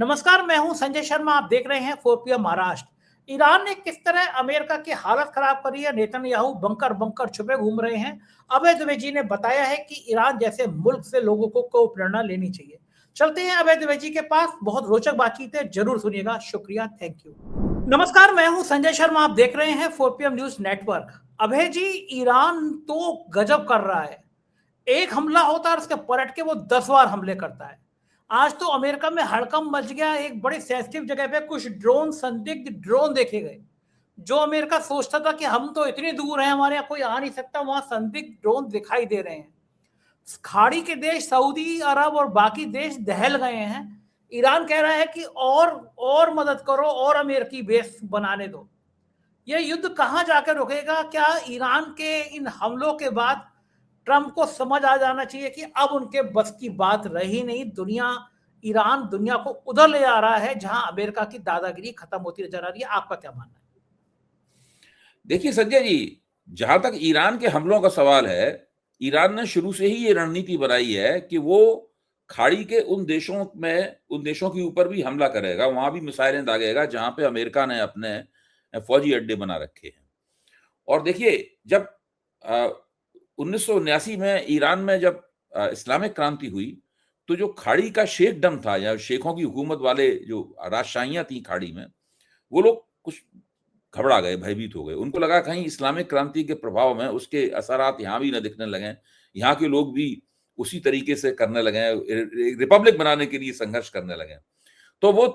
नमस्कार, मैं हूं संजय शर्मा। आप देख रहे हैं 4 PM महाराष्ट्र। ईरान ने किस तरह अमेरिका की हालत खराब करी है। नेतन्याहू बंकर बंकर छुपे घूम रहे हैं। अभय द्विवेदी ने बताया है कि ईरान जैसे मुल्क से लोगों को प्रेरणा लेनी चाहिए। चलते हैं अभय द्विवेदी के पास। बहुत रोचक बातचीत है, जरूर सुनिएगा। शुक्रिया, थैंक यू। नमस्कार, मैं हूं संजय शर्मा। आप देख रहे हैं 4 PM न्यूज नेटवर्क। अभय जी, ईरान तो गजब कर रहा है। एक हमला होता है और उसके पलट के वो 10 बार हमले करता है। आज तो अमेरिका में हड़कंप मच गया। एक बड़ी सेंसिटिव जगह पे कुछ ड्रोन, संदिग्ध ड्रोन देखे गए। जो अमेरिका सोचता था कि हम तो इतनी दूर हैं, हमारे यहाँ कोई आ नहीं सकता, वहां संदिग्ध ड्रोन दिखाई दे रहे हैं। खाड़ी के देश सऊदी अरब और बाकी देश दहल गए हैं। ईरान कह रहा है कि और मदद करो और अमेरिकी बेस बनाने दो। यह युद्ध कहां जाकर रुकेगा? क्या ईरान के इन हमलों के बाद ट्रंप को समझ आ जाना चाहिए कि अब उनके बस की बात रही नहीं? ईरान दुनिया को उधर ले जा रहा है जहां अमेरिका की दादागिरी खत्म होती नजर आ रही है। आपका क्या मानना है? देखिए संजय जी, जहां तक ईरान के हमलों का सवाल है, ईरान ने शुरू से ही ये रणनीति बनाई है कि वो खाड़ी के उन देशों के ऊपर भी हमला करेगा, वहां भी मिसाइलें दागेगा जहां पे अमेरिका ने अपने फौजी अड्डे बना रखे हैं। और देखिए, जब 1979 में ईरान में जब इस्लामिक क्रांति हुई, तो जो खाड़ी का शेखडम था या शेखों की हुकूमत वाले जो राजशाहियां थी खाड़ी में, वो लोग कुछ घबरा गए, भयभीत हो गए। उनको लगा कहीं इस्लामिक क्रांति के प्रभाव में उसके असरात यहाँ भी न दिखने लगे, यहाँ के लोग भी उसी तरीके से करने लगे, रिपब्लिक बनाने के लिए संघर्ष करने लगे। तो वो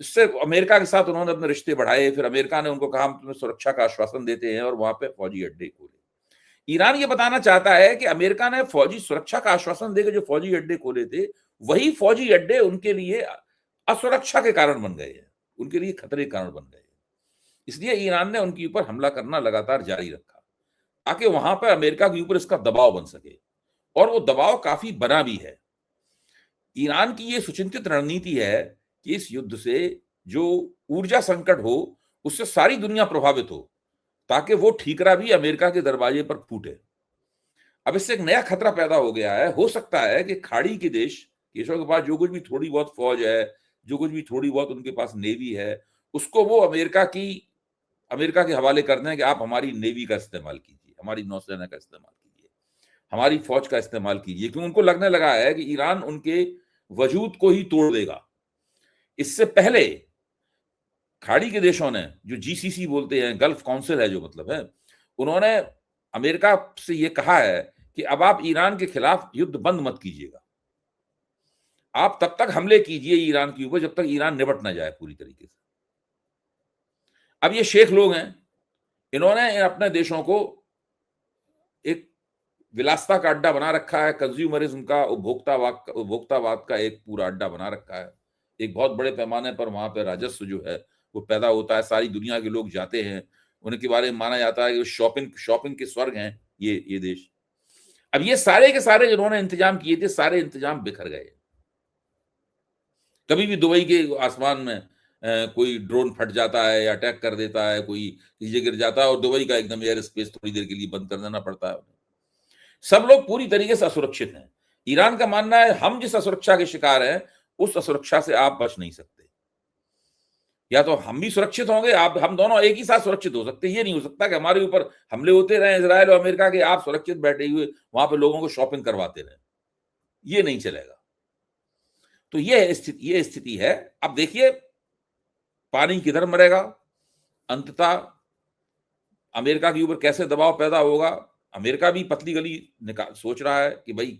इससे अमेरिका के साथ उन्होंने अपने रिश्ते बढ़ाए। फिर अमेरिका ने उनको कहा हम तुम्हें सुरक्षा का आश्वासन देते हैं, और वहां पे फौजी अड्डे खोले। ईरान ये बताना चाहता है कि अमेरिका ने फौजी सुरक्षा का आश्वासन देकर जो फौजी अड्डे खोले थे, वही फौजी अड्डे उनके लिए असुरक्षा के कारण बन गए हैं, उनके लिए खतरे के कारण बन गए। इसलिए ईरान ने उनके ऊपर हमला करना लगातार जारी रखा, ताकि वहां पर अमेरिका के ऊपर इसका दबाव बन सके। और वो दबाव काफी बना भी है। ईरान की ये सुचिंतित रणनीति है कि इस युद्ध से जो ऊर्जा संकट हो, उससे सारी दुनिया प्रभावित हो, ताकि वो ठीकरा भी अमेरिका के दरवाजे पर फूटे। अब इससे एक नया खतरा पैदा हो गया है। हो सकता है कि खाड़ी के देशों के पास जो कुछ भी थोड़ी बहुत फौज है, जो कुछ भी थोड़ी बहुत उनके पास नेवी है, उसको वो अमेरिका के हवाले कर दें कि आप हमारी नेवी का इस्तेमाल कीजिए, हमारी नौसेना का इस्तेमाल कीजिए, हमारी फौज का इस्तेमाल कीजिए, क्योंकि उनको लगने लगा है कि ईरान उनके वजूद को ही तोड़ देगा। इससे पहले खाड़ी के देशों ने, जो जीसीसी बोलते हैं, गल्फ काउंसिल है जो मतलब है, उन्होंने अमेरिका से यह कहा है कि अब आप ईरान के खिलाफ युद्ध बंद मत कीजिएगा, आप तब तक हमले कीजिए ईरान के ऊपर जब तक ईरान निपट ना जाए पूरी तरीके से। अब ये शेख लोग हैं, इन्होंने अपने देशों को एक विलासिता का अड्डा बना रखा है, कंज्यूमरिज्म का, उपभोक्तावाद का एक पूरा अड्डा बना रखा है। एक बहुत बड़े पैमाने पर वहां पर राजस्व जो है वो पैदा होता है, सारी दुनिया के लोग जाते हैं, उनके बारे में माना जाता है कि शॉपिंग के स्वर्ग हैं ये देश। अब ये सारे के सारे जिन्होंने इंतजाम किए थे, सारे इंतजाम बिखर गए। कभी भी दुबई के आसमान में कोई ड्रोन फट जाता है या अटैक कर देता है, कोई नीचे गिर जाता है, और दुबई का एकदम एयर स्पेस थोड़ी देर के लिए बंद कर देना पड़ता है। सब लोग पूरी तरीके से असुरक्षित हैं। ईरान का मानना है हम जिस असुरक्षा के शिकार हैं, उस असुरक्षा से आप बच नहीं सकते। या तो हम भी सुरक्षित होंगे, हम दोनों एक ही साथ सुरक्षित हो सकते हैं। ये नहीं हो सकता कि हमारे ऊपर हमले होते रहे इजराइल और अमेरिका के, आप सुरक्षित बैठे हुए वहां पे लोगों को शॉपिंग करवाते रहे। ये नहीं चलेगा। तो ये स्थिति है। अब देखिए पानी किधर मरेगा, अंततः अमेरिका के ऊपर कैसे दबाव पैदा होगा। अमेरिका भी पतली गली सोच रहा है कि भाई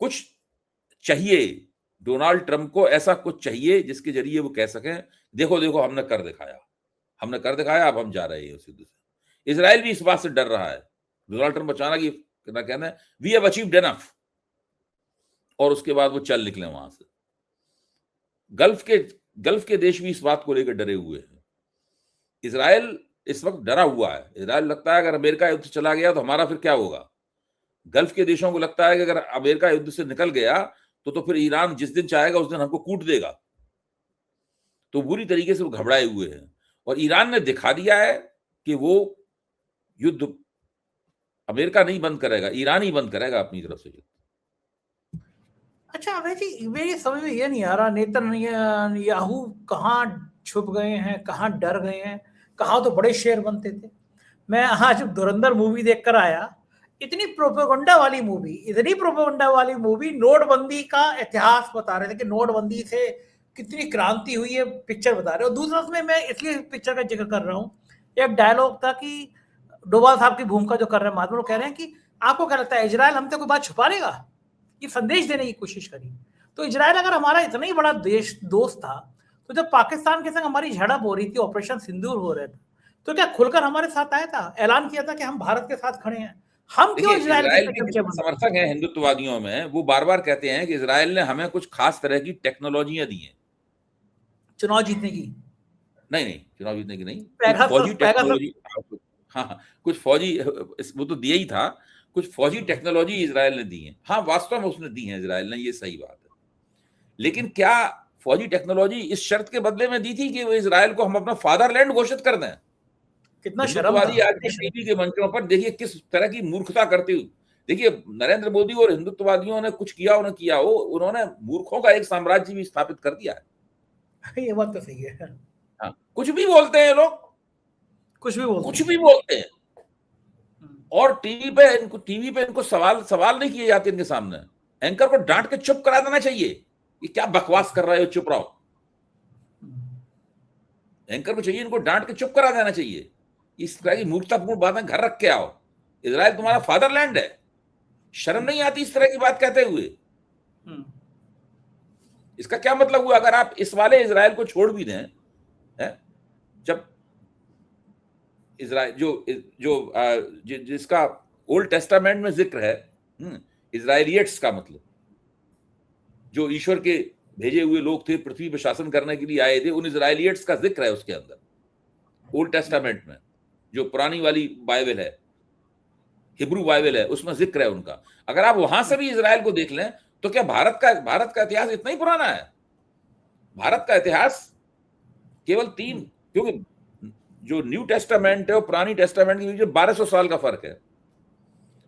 कुछ चाहिए, डोनाल्ड ट्रंप को ऐसा कुछ चाहिए जिसके जरिए वो कह सकें देखो देखो हमने कर दिखाया, अब हम जा रहे हैं उस युद्ध से। इजराइल भी इस बात से डर रहा है। डोनाल्ड ट्रंप अचानक ये कहना है वी हैव अचीव्ड एनफ, और उसके बाद वो चल निकले वहां से। गल्फ के देश भी इस बात को लेकर डरे हुए हैं। इजराइल इस वक्त डरा हुआ है। इजराइल लगता है अगर अमेरिका युद्ध चला गया तो हमारा फिर क्या होगा। गल्फ के देशों को लगता है कि अगर अमेरिका युद्ध से निकल गया तो फिर ईरान जिस दिन चाहेगा उस दिन हमको कूट देगा। तो बुरी तरीके से वो घबराए हुए हैं, और ईरान ने दिखा दिया है कि वो युद्ध अमेरिका नहीं बंद करेगा, ईरान ही बंद करेगा अपनी तरफ से युद्ध। अच्छा अभय जी, मेरी समझ में ये नहीं आ रहा, नेतन्याहू कहाँ छुप गए हैं, कहाँ डर गए हैं, कहाँ तो बड़े शेर बनते थे। मैं आज धुरंधर मूवी देखकर आया, इतनी प्रोपेगेंडा वाली मूवी, नोटबंदी का इतिहास बता रहे थे कि नोटबंदी से कितनी क्रांति हुई है, पिक्चर बता रहे हो। दूसरा उसमें मैं इसलिए पिक्चर का जिक्र कर रहा हूँ, एक डायलॉग था कि डोभाल साहब की भूमिका जो कर रहे हैं महात्मा, कह रहे हैं कि आपको क्या लगता है इजराइल हमसे कोई बात छुपा लेगा, ये संदेश देने की कोशिश करी। तो इजराइल अगर हमारा इतना ही बड़ा देश दोस्त था, तो जब पाकिस्तान के संग हमारी झड़प हो रही थी, ऑपरेशन सिंदूर हो रहे थे, तो क्या खुलकर हमारे साथ आया था, ऐलान किया था कि हम भारत के साथ खड़े हैं? हम क्यों देखिए, इजराइल इजराइल के के चमचे जितने बन? समर्थक हैं हिंदुत्ववादियों में, वो बार बार कहते हैं कि इजराइल ने हमें कुछ खास तरह की टेक्नोलॉजियां दी हैं चुनाव जीतने की, नहीं नहीं, चुनाव जीतने की नहीं, कुछ पैगासस फौजी पैगासस टेक्नोलॉजी। हाँ हाँ, कुछ फौजी, वो तो दिया ही था, कुछ फौजी टेक्नोलॉजी इजराइल ने दी है। हाँ, वास्तव में उसने दी है इजराइल ने, ये सही बात है। लेकिन क्या फौजी टेक्नोलॉजी इस शर्त के बदले में दी थी कि वो इजराइल को हम अपना फादरलैंड घोषित कर दें? कितना शर्म था, हिंदुत्ववादी आज कितनी भी शर्म। टीवी के मंचों पर देखिए किस तरह की मूर्खता करते हुए। देखिए, नरेंद्र मोदी और हिंदुत्ववादियों ने कुछ किया उन्हें किया हो, उन्होंने मूर्खों का एक साम्राज्य भी स्थापित कर दिया है। ये बात तो सही है, हाँ, कुछ भी बोलते हैं लोग, कुछ भी बोलते कुछ हैं। भी बोलते हैं, और टीवी पे इनको सवाल सवाल नहीं किए जाते इनके सामने। एंकर को डांट के चुप करा देना चाहिए कि क्या बकवास कर रहे हो, चुप रहो। एंकर को चाहिए इनको डांट के चुप करा देना चाहिए। इस तरह की मूर्खतापूर्ण बातें घर रख के आओ, इजराइल तुम्हारा फादरलैंड है। शर्म नहीं आती इस तरह की बात कहते हुए? इसका क्या मतलब हुआ? अगर आप इस वाले इजराइल को छोड़ भी दें, है? जब इजराइल जिसका ओल्ड टेस्टामेंट में जिक्र है, इजराइलियट्स का मतलब जो ईश्वर के भेजे हुए लोग थे, पृथ्वी पर शासन करने के लिए आए थे, उन इजराइलियट्स का जिक्र है उसके अंदर, ओल्ड टेस्टामेंट में, जो पुरानी वाली बाइबल है, हिब्रू बाइबल है, उसमें जिक्र है उनका। अगर आप वहां से भी इजराइल को देख लें, तो क्या भारत का इतिहास इतना ही पुराना है? भारत का इतिहास केवल 3, क्योंकि जो न्यू टेस्टामेंट है और पुरानी टेस्टामेंट के बीच 1200 साल का फर्क है।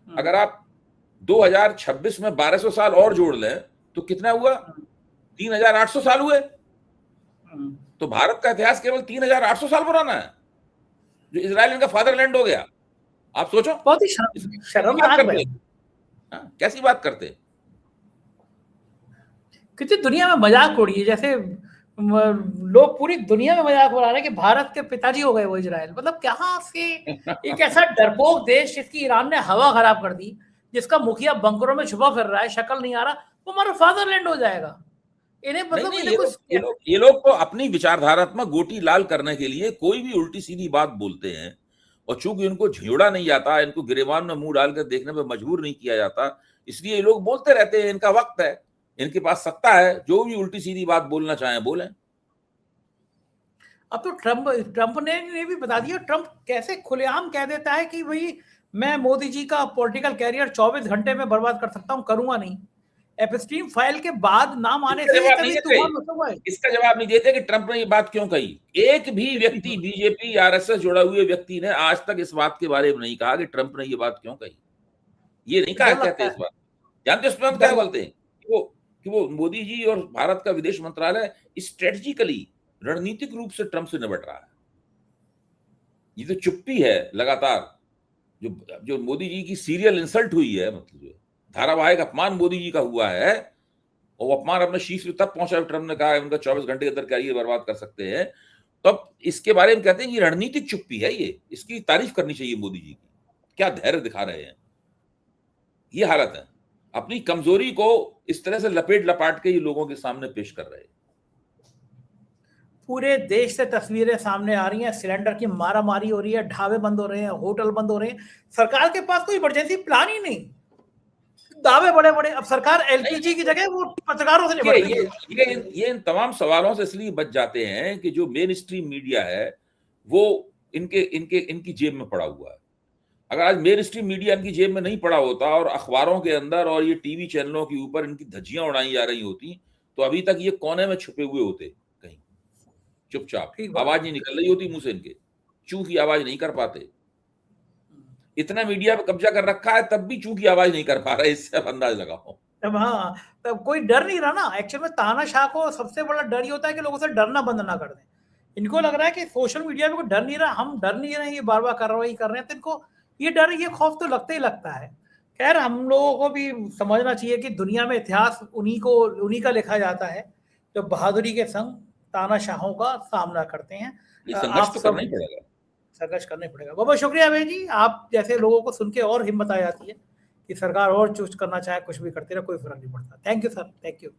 अगर आप 2026 में 1200 साल और जोड़ लें तो कितना हुआ? 3800 साल हुए। तो भारत का इतिहास केवल 3800 साल पुराना है, जो इजराइल इनका फादरलैंड हो गया। आप सोचो, बहुत ही शर्मनाक है। कैसी बात करते? कितनी दुनिया में मजाक उड़ी है, जैसे लोग पूरी दुनिया में मजाक उड़ा रहे हैं कि भारत के पिताजी हो गए वो इजराइल। मतलब कहाँ से एक ऐसा डरपोक देश जिसकी ईरान ने हवा खराब कर दी, जिसका मुखिया बंकरों में छुपा फिर रहा है, शक्ल नहीं आ रहा, वो हमारा फादरलैंड हो जाएगा। इन्हें मतलब नहीं, इन्हें कुछ ये लोग तो अपनी विचारधारात्मक गोटी लाल करने के लिए कोई भी उल्टी सीधी बात बोलते हैं, और चूंकि उनको झियोड़ा नहीं आता, इनको गिरेबान में मुंह डालकर देखने पर मजबूर नहीं किया जाता, इसलिए ये लोग बोलते रहते हैं। इनका वक्त है, इनके पास सत्ता है, जो भी उल्टी सीधी बात बोलना चाहें बोलें। अब तो ट्रंप ने भी बता दिया। ट्रंप कैसे खुलेआम कह देता है कि भाई मैं मोदी जी का पॉलिटिकल कैरियर 24 घंटे में बर्बाद कर सकता हूं, करूंगा नहीं। एप्स्टीन फाइल के बाद नाम आने से इसका जवाब नहीं देते कि ट्रंप ने ये बात क्यों कही। एक भी व्यक्ति, बीजेपी आरएसएस जुड़ा हुए व्यक्ति ने आज तक इस बात के बारे में नहीं कहा कि ट्रंप ने ये बात क्यों कही। ये नहीं कहा कहते इस बात। जानते उसमें क्या बोलते हैं कि वो मोदी जी और भारत का विदेश मंत्रालय स्ट्रेटेजिकली, रणनीतिक रूप से ट्रंप से निपट रहा है। ये तो चुप्पी है लगातार, जो मोदी जी की सीरियल इंसल्ट हुई है, मतलब धारावाहिक अपमान मोदी जी का हुआ है, और अपमान अपने शीर्ष पे तब पहुंचा ट्रंप ने कहा उनका 24 घंटे के अंदर कैरियर बर्बाद कर सकते हैं। तब इसके बारे में कहते हैं कि रणनीतिक चुप्पी है, ये इसकी तारीफ करनी चाहिए मोदी जी की, क्या धैर्य दिखा रहे हैं। ये हालत है, अपनी कमजोरी को इस तरह से लपेट लपाट के ये लोगों के सामने पेश कर रहे हैं। पूरे देश से तस्वीरें सामने आ रही हैं, सिलेंडर की मारामारी हो रही है, ढाबे बंद हो रहे हैं, होटल बंद हो रहे हैं। सरकार के पास कोई इमरजेंसी प्लान ही नहीं, दावे बड़े बड़े। अब सरकार एलपीजी की जगह वो पत्रकारों से निपट रही है। ये इन तमाम सवालों से इसलिए बच जाते हैं कि जो मेन स्ट्रीम मीडिया है वो इनकी जेब में पड़ा हुआ है। अगर आज मेन स्ट्रीम मीडिया इनकी जेब में नहीं पड़ा होता और अखबारों के अंदर और ये टीवी चैनलों के ऊपर इनकी धज्जियां उड़ाई जा रही होती, तो अभी तक ये कोने में छुपे हुए होते, कहीं चुपचाप, आवाज नहीं निकल रही होती मुंह से इनके, चूंकि आवाज नहीं कर पाते। इतना मीडिया पे कब्जा कर रखा है, तब भी चूंकि आवाज नहीं कर पा रहे, इससे आप अंदाज लगाओ। तब हाँ, तब कोई डर नहीं रहा ना। एक्चुअल में तानाशाह को सबसे बड़ा डर ये होता है कि लोगों से डरना बंद ना कर दें। इनको लग रहा है कि सोशल मीडिया पे कोई डर नहीं रहा, हम डर नहीं रहे हैं, ये बार-बार कार्रवाई कर रहे हैं, तो इनको ये डर, ये खौफ तो लगता ही लगता है। खैर हम लोगों को भी समझना चाहिए कि दुनिया में इतिहास उन्हीं का लिखा जाता है, जो बहादुरी के संग तानाशाहों का सामना करते हैं। ये संघर्ष आप तो करना सब ही पड़ेगा। संघर्ष करना ही पड़ेगा। बहुत-बहुत शुक्रिया अभय जी, आप जैसे लोगों को सुन के और हिम्मत आ जाती है कि सरकार और कुछ करना चाहे, कुछ भी करती रहे, कोई फ़र्क नहीं पड़ता। Thank you sir, thank you.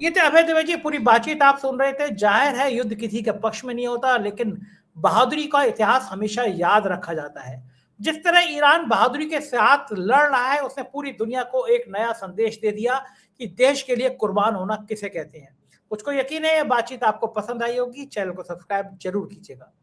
ये थे अभय द्विवेदी जी, पूरी बातचीत आप सुन रहे थे। जाहिर है युद्ध किसी के पक्ष में नहीं होता, लेकिन बहादुरी का इतिहास हमेशा याद रखा जाता है। जिस तरह ईरान बहादुरी के साथ लड़ रहा है, उसने पूरी दुनिया को एक नया संदेश दे दिया कि देश के लिए कुर्बान होना किसे कहते हैं। मुझको यकीन है ये बातचीत आपको पसंद आई होगी। चैनल को सब्सक्राइब जरूर कीजिएगा।